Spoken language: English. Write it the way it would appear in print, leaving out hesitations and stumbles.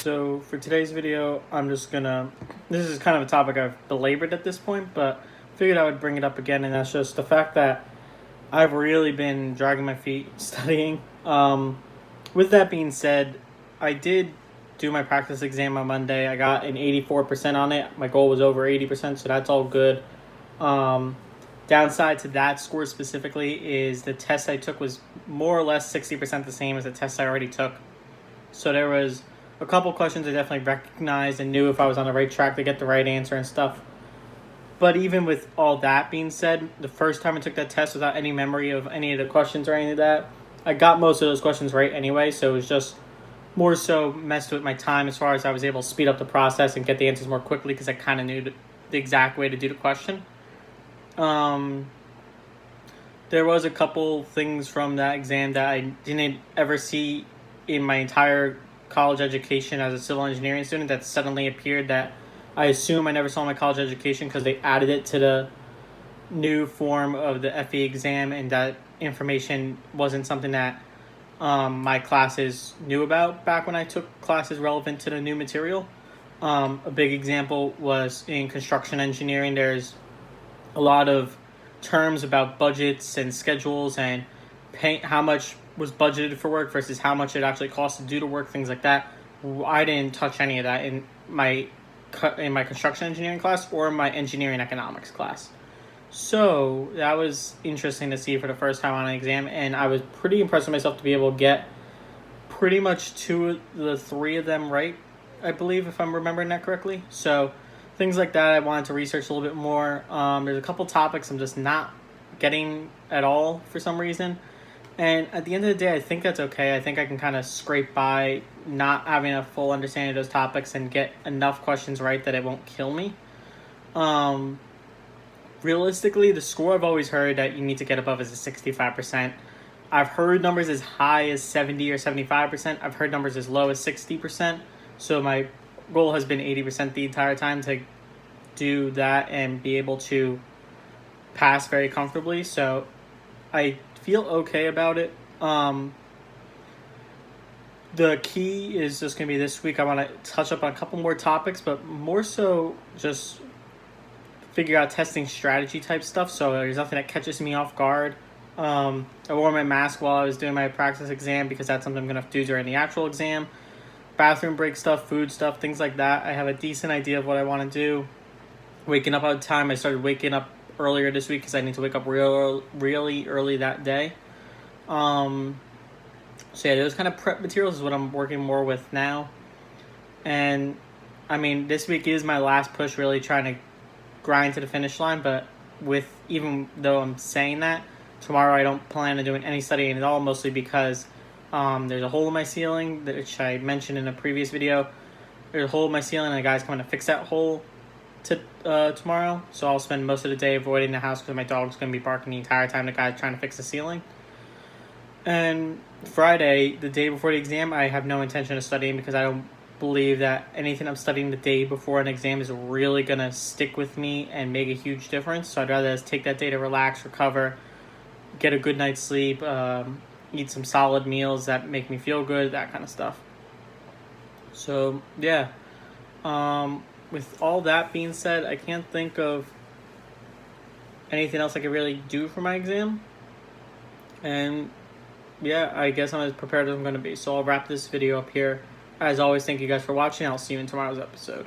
So for today's video, this is kind of a topic I've belabored at this point, but figured I would bring it up again, and that's just the fact that I've really been dragging my feet studying. With that being said, I did do my practice exam on Monday. I got an 84% on it. My goal was over 80%, so that's all good. Downside to that score specifically is the test I took was more or less 60% the same as the test I already took. So there was a couple questions I definitely recognized and knew if I was on the right track to get the right answer and stuff. But even with all that being said, the first time I took that test without any memory of any of the questions or any of that, I got most of those questions right anyway, so it was just more so messed with my time as far as I was able to speed up the process and get the answers more quickly because I kind of knew the exact way to do the question. There was a couple things from that exam that I didn't ever see in my entire college education as a civil engineering student that suddenly appeared that I assume I never saw in my college education because they added it to the new form of the FE exam, and that information wasn't something that my classes knew about back when I took classes relevant to the new material. A big example was in construction engineering. There's a lot of terms about budgets and schedules and how much was budgeted for work versus how much it actually costs to do the work, things like that. I didn't touch any of that in my construction engineering class or my engineering economics class. So that was interesting to see for the first time on an exam, and I was pretty impressed with myself to be able to get pretty much 2 of the 3 of them right, I believe, if I'm remembering that correctly. So things like that I wanted to research a little bit more. There's a couple topics I'm just not getting at all for some reason. And at the end of the day, I think that's okay. I think I can kind of scrape by not having a full understanding of those topics and get enough questions right that it won't kill me. Realistically, the score I've always heard that you need to get above is a 65%. I've heard numbers as high as 70 or 75%. I've heard numbers as low as 60%. So my goal has been 80% the entire time to do that and be able to pass very comfortably. So I feel okay about it. The key is just going to be this week. I want to touch up on a couple more topics, but more so just figure out testing strategy type stuff. So there's nothing that catches me off guard. I wore my mask while I was doing my practice exam because that's something I'm going to have to do during the actual exam. Bathroom break stuff, food stuff, things like that. I have a decent idea of what I want to do. Waking up on time. I started waking up earlier this week because I need to wake up really early that day. So yeah, those kind of prep materials is what I'm working more with now. And I mean, this week is my last push, really trying to grind to the finish line. But even though I'm saying that, tomorrow I don't plan on doing any studying at all, mostly because there's a hole in my ceiling, which I mentioned in a previous video. There's a hole in my ceiling, and the guy's coming to fix that hole tomorrow. So I'll spend most of the day avoiding the house because my dog's going to be barking the entire time the guy's trying to fix the ceiling. And Friday, the day before the exam, I have no intention of studying because I don't believe that anything I'm studying the day before an exam is really going to stick with me and make a huge difference. So I'd rather just take that day to relax, recover, get a good night's sleep, eat some solid meals that make me feel good, that kind of stuff. So, yeah. With all that being said, I can't think of anything else I could really do for my exam. And, yeah, I guess I'm as prepared as I'm going to be. So I'll wrap this video up here. As always, thank you guys for watching. I'll see you in tomorrow's episode.